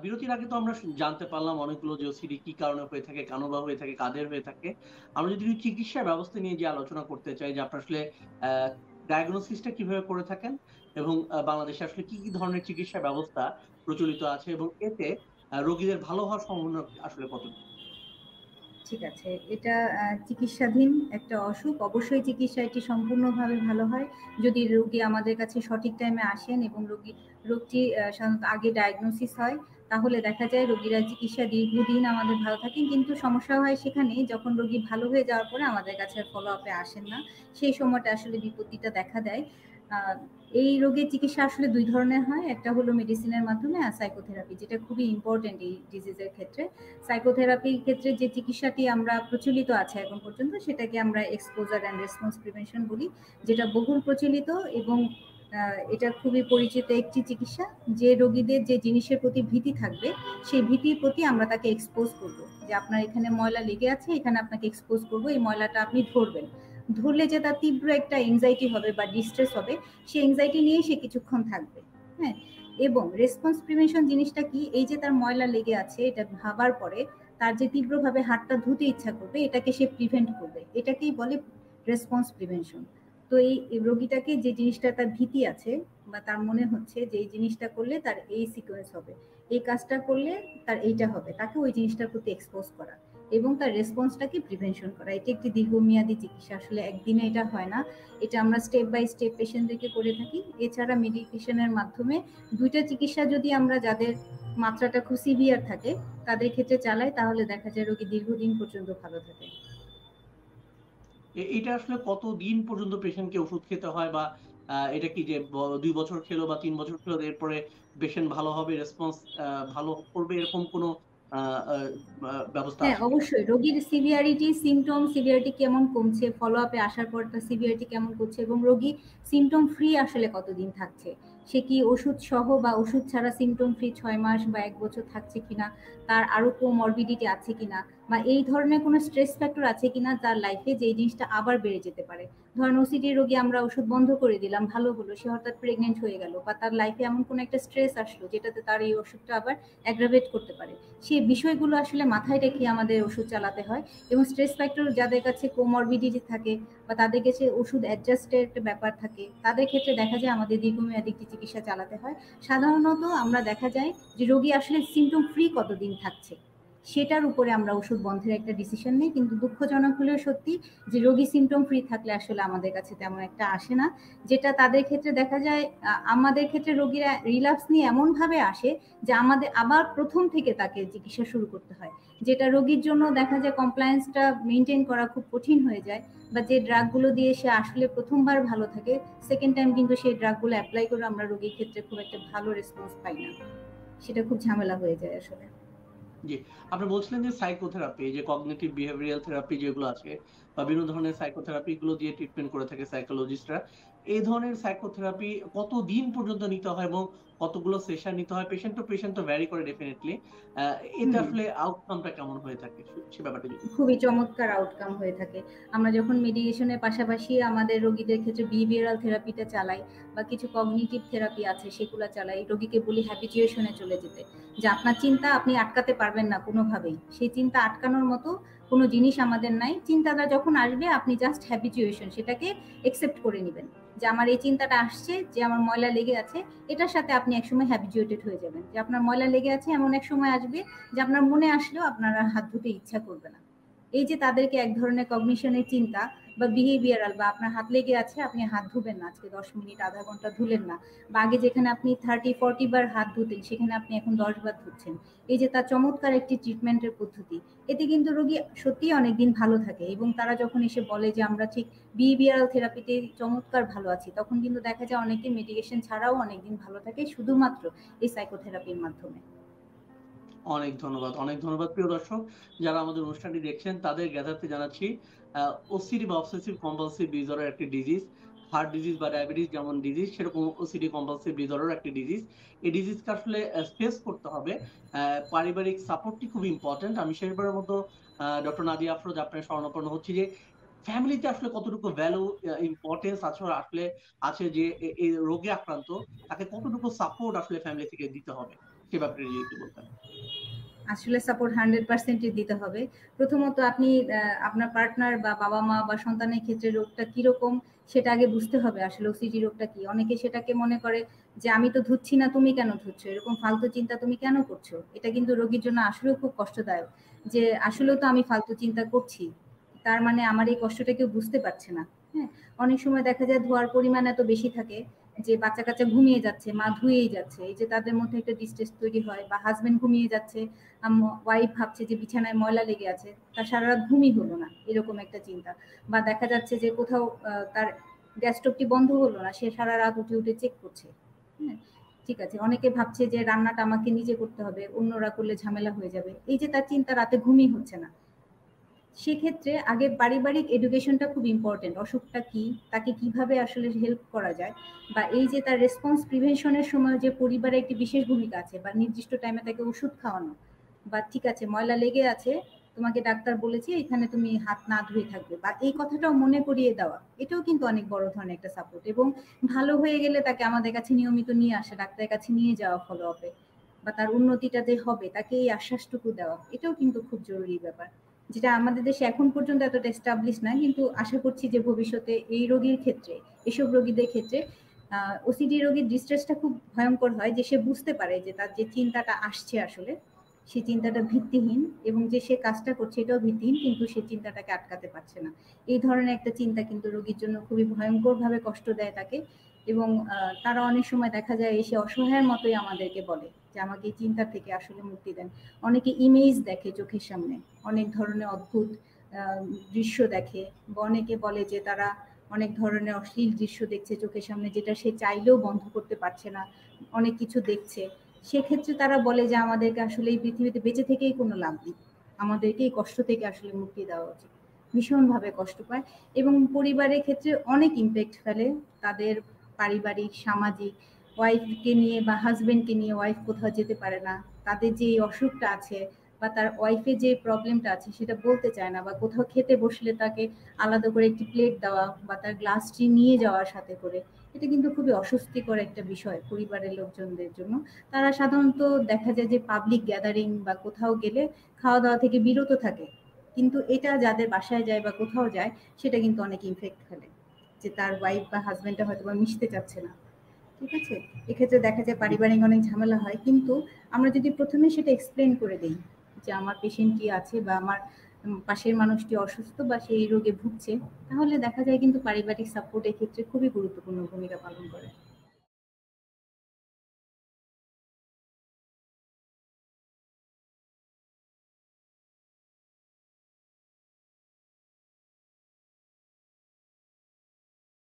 বিরতির আগে তো আমরা জানতে পারলাম অনেকগুলো যে ওসিডি কি কারণে হয়ে থাকে, কেন বা হয়ে থাকে, কাদের হয়ে থাকে। আমরা যদি একটু চিকিৎসা ব্যবস্থা নিয়ে যে আলোচনা করতে চাই যে আপনার আসলে আ ডায়াগনোসিসটা কিভাবে করে থাকেন এবং বাংলাদেশে আসলে কি ধরনের চিকিৎসা ব্যবস্থা প্রচলিত আছে এবং এতে রোগীদের ভালো হওয়ার সম্ভাবনা আসলে কতটুকু? ঠিক আছে। এটা চিকিৎসাধীন একটা অসুখ। অবশ্যই চিকিৎসা এটি সম্পূর্ণভাবে ভালো হয় যদি রোগী আমাদের কাছে সঠিক টাইমে আসেন এবং রোগটি সাধারণত আগে ডায়াগনোসিস হয়। তাহলে দেখা যায় রোগীরা চিকিৎসা দীর্ঘদিন আমাদের ভালো থাকেন। কিন্তু সমস্যা হয় সেখানে যখন রোগী ভালো হয়ে যাওয়ার পরে আমাদের কাছে আর ফলো আপে আসেন না। সেই সময়টা আসলে বিপত্তিটা দেখা দেয়। আ এই রোগের চিকিৎসা আসলে ২ ধরনের হয়। একটা হলো মেডিসিনের মাধ্যমে আর সাইকোথেরাপি, যেটা খুবই ইম্পোর্টেন্ট এই ডিজিজের ক্ষেত্রে। সাইকোথেরাপির ক্ষেত্রে যে চিকিৎসাটি আমরা প্রচলিত আছে এখন পর্যন্ত সেটাকে আমরা এক্সপোজার অ্যান্ড রেসপন্স প্রিভেনশন বলি, যেটা বহুল প্রচলিত এবং এটা খুবই পরিচিত একটি চিকিৎসা। যে রোগীদের যে জিনিসের প্রতি ভীতি থাকবে সেই ভীতির প্রতি আমরা তাকে এক্সপোজ করব, যে আপনার এখানে ময়লা লেগে আছে, এখানে আপনাকে এক্সপোজ করব, এই ময়লাটা আপনি ধরবেন। ধরলে যে তার তীব্র একটা এংজাইটি হবে বা ডিস্ট্রেস হবে, সেই এংজাইটি নিয়েই সে কিছুক্ষণ থাকবে। হ্যাঁ, এবং রেসপন্স প্রিভেনশন জিনিসটা কি, এই যে তার ময়লা লেগে আছে এটা ভাবার পরে তার যে তীব্রভাবে হাতটা ধুতে ইচ্ছা করবে এটাকে সে প্রিভেন্ট করবে, এটাকেই বলে রেসপন্স প্রিভেনশন। তো এই রোগীটাকে যে জিনিসটা তার ভীতি আছে বা তার মনে হচ্ছে যে এই জিনিসটা করলে তার এই সিকোয়েন্স হবে, এই কাজটা করলে তার এইটা হবে, তাকে ওই জিনিসটার প্রতি এক্সপোজ করা এবং তার রেসপন্সটাকে প্রিভেনশন করা। এটা একটি দীর্ঘমেয়াদী চিকিৎসা, আসলে একদিনে এটা হয় না। এটা আমরা স্টেপ বাই স্টেপ পেশেন্টদেরকে করে থাকি। এছাড়া মেডিকেশনের মাধ্যমে ২টা চিকিৎসা যদি আমরা যাদের মাত্রাটা খুব সিভিয়ার থাকে তাদের ক্ষেত্রে চালাই, তাহলে দেখা যায় রোগী দীর্ঘদিন পর্যন্ত ভালো থাকে। এটা আসলে কতদিন পর্যন্ত পেশেন্টকে ওষুধ খেতে হয় বা এটা কি যে ২ বছর খেলো বা ৩ বছর খেলো এরপরে পেশেন্ট ভালো হবে, রেসপন্স ভালো করবে এরকম কোনো আ আ আ ব্যবস্থা হ্যাঁ, আছে কিনা? অবশ্যই রোগীর সিভিয়ারিটি, সিম্পটম সিভিয়ারিটি কেমন কমছে, ফলো আপে আসার পর তার সিভিয়ারিটি কেমন করছে এবং রোগী সিম্পটম ফ্রি আসলে কতদিন থাকছে। সে কি ওষুধ সহ বা ওষুধ ছাড়া সিম্পটম ফ্রি ৬ মাস বা ১ বছর থাকছে কিনা, তার আরো কোমরবিডিটি আছে কিনা বা এই ধরনের কোনো স্ট্রেস ফ্যাক্টর আছে কিনা তার লাইফে, যে এই জিনিসটা আবার বেড়ে যেতে পারে। ধরেন ওসিডি রোগী আমরা ওষুধ বন্ধ করে দিলাম, ভালো হলো, সে হঠাৎ প্রেগনেন্ট হয়ে গেল বা তার লাইফে এমন কোনো একটা স্ট্রেস আসলো যেটাতে তার এই ওষুধটা আবার অ্যাগ্রাভেট করতে পারে। সেই বিষয়গুলো আসলে মাথায় রেখে আমাদের ওষুধ চালাতে হয় এবং স্ট্রেস ফ্যাক্টর যাদের কাছে কোমরবিডিটি থাকে বা তাদের কাছে ওষুধ অ্যাডজাস্টের একটা ব্যাপার থাকে তাদের ক্ষেত্রে দেখা যায় আমাদের দীর্ঘমেয়াদী একটি চিকিৎসা চালাতে হয়। সাধারণত আমরা দেখা যায় যে রোগী আসলে সিমটম ফ্রি কতদিন থাকছে সেটার উপরে আমরা ওষুধ বন্ধের একটা ডিসিশন নিই। কিন্তু দুঃখজনক হলেও সত্যি যে রোগী সিমটম ফ্রি থাকলে আসলে আমাদের কাছে তেমন একটা আসে না। যেটা তাদের ক্ষেত্রে দেখা যায়, আমাদের ক্ষেত্রে রোগীরা রিল্যাপস নিয়ে এমন ভাবে আসে যে আমাদের আবার প্রথম থেকে তাকে চিকিৎসা শুরু করতে হয়, যেটা রোগীর জন্য দেখা যায় কমপ্লায়েন্সটা মেনটেন করা খুব কঠিন হয়ে যায়। বা যে ড্রাগগুলো দিয়ে সে আসলে প্রথমবার ভালো থাকে, সেকেন্ড টাইম কিন্তু সেই ড্রাগগুলো অ্যাপ্লাই করে আমরা রোগীর ক্ষেত্রে খুব একটা ভালো রেসপন্স পাই না। সেটা খুব ঝামেলা হয়ে যায় আসলে। জি। আপনি বলছিলেন যে সাইকোথেরাপি, যে কগনিটিভ বিহেভিয়ারাল থেরাপি যেগুলো আছে বা বিভিন্ন ধরনের সাইকোথেরাপি গুলো দিয়ে ট্রিটমেন্ট করে থাকে সাইকোলজিস্টরা। এই ধরনের সাইকোথেরাপি কতদিন পর্যন্ত নিতে হয় এবং কতগুলো সেশন নিতে হয়? পেশেন্ট টু পেশেন্ট তো ভ্যারি করে ডেফিনিটলি। আ এতে হুম, আসলে আউটকামটা কেমন হয়ে থাকে? সে ব্যাপারটা যদি একটু খুবই বলতেন। চমৎকার আউটকাম হয়ে থাকে। আমরা যখন মেডিকেশনের পাশাপাশি আমাদের রোগীদের ক্ষেত্রে বিহেভিয়ারাল থেরাপিটা চালাই বা কিছু কগনিটিভ থেরাপি আছে সেগুলা চালাই, রোগীকে বলি হ্যাবিচুয়েশন এ চলে যেতে। যে আপনার চিন্তা আপনি আটকাতে পারবেন না কোনোভাবেই। সেই চিন্তা আটকানোর মতো কোনো জিনিস আমাদের নাই। চিন্তাটা যখন আসবে আপনি জাস্ট হ্যাবিচুয়েশন সেটাকে একসেপ্ট করে নিবেন। যে আমার এই চিন্তাটা আসছে, যে আমার ময়লা লেগে আছে, এটার সাথে আপনি একসময় হ্যাবিচুয়েটেড হয়ে যাবেন। যে আপনার ময়লা লেগে আছে এমন এক সময় আসবে যে আপনার মনে আসলেও আপনার আর হাত ধুতে ইচ্ছা করবে না। এই যে তাদেরকে এক ধরনের কগনিশনের চিন্তা বা বিহেভিয়ারাল, বা আপনার হাত লেগে আছে আপনি হাত ধুবেন না আজকে ১০ মিনিট আধা ঘন্টা ধুলেন না, বা আগে যেখানে আপনি 30-40 বার হাত ধুতেন সেখানে আপনি এখন ১০ বার ধুচ্ছেন। এই যে তার চমৎকার একটি ট্রিটমেন্টের পদ্ধতি, এতে কিন্তু রোগী সত্যিই অনেকদিন ভালো থাকে এবং তারা যখন এসে বলে যে আমরা ঠিক বিহেভিয়ারাল থেরাপিতে চমৎকার ভালো আছি, তখন কিন্তু দেখা যায় অনেকে মেডিকেশন ছাড়াও অনেকদিন ভালো থাকে শুধুমাত্র এই সাইকোথেরাপির মাধ্যমে। অনেক ধন্যবাদ। অনেক ধন্যবাদ প্রিয় দর্শক। যারা আমাদের অনুষ্ঠানটি দেখছেন তাদের জ্ঞাতার্থে জানাচ্ছি আ ওসিডি বা অবসেসিভ কম্পালসিভ ডিসঅর্ডার একটি ডিজিজ। হার্ট ডিজিজ বা ডায়াবেটিস যেমন ডিজিজ সেরকম ওসিডি কম্পালসিভ ডিসঅর্ডার একটি ডিজিজ। এই ডিজিজকে আসলে ফেস করতে হবে। আ পারিবারিক সাপোর্টটি খুব ইম্পোর্টেন্ট। আমি শেষবারের মতো ডক্টর নাদিয়া আফরোজ আপনার শরণাপন্ন হচ্ছি যে ফ্যামিলিতে আসলে কতটুকু ভ্যালু ইম্পোর্টেন্স আসলে আছে যে এই রোগে আক্রান্ত তাকে কতটুকু সাপোর্ট আসলে ফ্যামিলি থেকে দিতে হবে? সে ব্যাপারে যদি একটু বলতেন। আসলে সাপোর্ট 100% দিতে হবে। প্রথমত আপনি আপনার পার্টনার বা বাবা-মা বা সন্তানের ক্ষেত্রে রোগটা কিরকম সেটা আগে বুঝতে হবে আসলে ওসিডি রোগটা কি। অনেকে সেটাকে মনে করে যে আমি তো ধুচ্ছি না, তুমি কেন ধুচ্ছো? এরকম ফালতু চিন্তা তুমি কেন করছো? এটা কিন্তু রোগীর জন্য আসলেও খুব কষ্টদায়ক। যে আসলেও তো আমি ফালতু চিন্তা করছি। তার মানে আমার এই কষ্টটা কেউ বুঝতে পারছে না। হ্যাঁ? অনেক সময় দেখা যায় ধোয়ার পরিমাণ এত বেশি থাকে যে বাচ্চা-কাচ্চা ঘুমিয়ে যাচ্ছে, মা ধুয়েই যাচ্ছে। এই যে তাদের মধ্যে একটা ডিস্ট্রেস তৈরি হয় বা হাসব্যান্ড ঘুমিয়ে যাচ্ছে, ওয়াইফ ভাবছে যে বিছানায় ময়লা লেগে আছে, তার সারা রাত ঘুমই হলো না, এরকম একটা চিন্তা। বা দেখা যাচ্ছে যে কোথাও তার গ্যাস স্টোভটি বন্ধ হলো না, সে সারা রাত উঠে উঠে চেক করছে। হ্যাঁ, ঠিক আছে, অনেকে ভাবছে যে রান্নাটা আমাকে নিজে করতে হবে, অন্যরা করলে ঝামেলা হয়ে যাবে, এই যে তার চিন্তা, রাতে ঘুমই হচ্ছে না। সেক্ষেত্রে আগে পারিবারিক এডুকেশনটা খুব ইম্পর্টেন্ট। অসুখটা কি, তাকে কিভাবে আসলে হেল্প করা যায়, বা এই যে তার রেসপন্স প্রিভেনশনের সময় যে পরিবারে একটি বিশেষ ভূমিকা আছে, বা নির্দিষ্ট টাইমে তাকে ওষুধ খাওয়ানো, বা ঠিক আছে ময়লা লেগে আছে, তোমাকে ডাক্তার বলেছে এখানে তুমি হাত না ধুয়ে থাকবে, বা এই কথাটাও মনে করিয়ে দেওয়া, এটাও কিন্তু অনেক বড় ধরনের একটা সাপোর্ট। এবং ভালো হয়ে গেলে তাকে আমাদের কাছে নিয়মিত নিয়ে আসা, ডাক্তারের কাছে নিয়ে যাওয়া ফলো আপে, বা তার উন্নতিটা যে হবে তাকে এই আশ্বাসটুকু দেওয়া, এটাও কিন্তু খুব জরুরি ব্যাপার, যেটা আমাদের দেশে এখন পর্যন্ত এতটা এস্টাবলিশ না, কিন্তু আশা করছি যে ভবিষ্যতে এই রোগীর ক্ষেত্রে, এসব রোগীদের ক্ষেত্রে ওসিডি রোগীর ডিস্ট্রেসটা খুব ভয়ঙ্কর হয়, যে সে বুঝতে পারে যে তার যে চিন্তাটা আসছে আসলে সেই চিন্তাটা ভিত্তিহীন, এবং যে সে কাজটা করছে এটাও ভিত্তিহীন, কিন্তু সে চিন্তাটাকে আটকাতে পারছে না। এই ধরনের একটা চিন্তা কিন্তু রোগীর জন্য খুবই ভয়ঙ্কর ভাবে কষ্ট দেয় তাকে। এবং তারা অনেক সময় দেখা যায় এসে অসহায়ের মতোই আমাদেরকে বলে যে আমাকে এই চিন্তা থেকে আসলে মুক্তি দেন। অনেকে ইমেজ দেখে চোখের সামনে, অনেক ধরনের অদ্ভুত দৃশ্য দেখে, বা অনেকে বলে যে তারা অনেক ধরনের অশ্লীল দৃশ্য দেখছে চোখের সামনে, যেটা সে চাইলেও বন্ধ করতে পারছে না, অনেক কিছু দেখছে। সেক্ষেত্রে তারা বলে যে আমাদেরকে আসলে এই পৃথিবীতে বেঁচে থেকেই কোনো লাভ নেই, আমাদেরকে এই কষ্ট থেকে আসলে মুক্তি দেওয়া উচিত। ভীষণভাবে কষ্ট পায় এবং পরিবারের ক্ষেত্রে অনেক ইম্প্যাক্ট ফেলে। তাদের পারিবারিক, সামাজিক, ওয়াইফকে নিয়ে বা হাজবেন্ডকে নিয়ে ওয়াইফ কোথাও যেতে পারে না, তাদের যে এই অসুখটা আছে বা তার ওয়াইফের যে প্রবলেমটা আছে সেটা বলতে চায় না, বা কোথাও খেতে বসলে তাকে আলাদা করে একটি প্লেট দেওয়া বা তার গ্লাসটি নিয়ে যাওয়ার সাথে করে, এটা কিন্তু খুবই অস্বস্তিকর একটা বিষয় পরিবারের লোকজনদের জন্য। তারা সাধারণত দেখা যায় যে পাবলিক গ্যাদারিং বা কোথাও গেলে খাওয়া দাওয়া থেকে বিরত থাকে, কিন্তু এটা যাদের বাসায় যায় বা কোথাও যায় সেটা কিন্তু অনেক ইমফেক্ট ফেলে, যে তার ওয়াইফ বা হাজবেন্ডটা হয়তো বা মিশতে চাচ্ছে না। ঠিক আছে, এক্ষেত্রে দেখা যায় পারিবারিক অনেক ঝামেলা হয়, কিন্তু আমরা যদি প্রথমে সেটা এক্সপ্লেন করে দিই যে আমার পেশেন্টটি আছে বা আমার পাশের মানুষটি অসুস্থ বা সেই রোগে ভুগছে, তাহলে দেখা যায় কিন্তু পারিবারিক সাপোর্ট এক্ষেত্রে খুবই গুরুত্বপূর্ণ ভূমিকা পালন করে।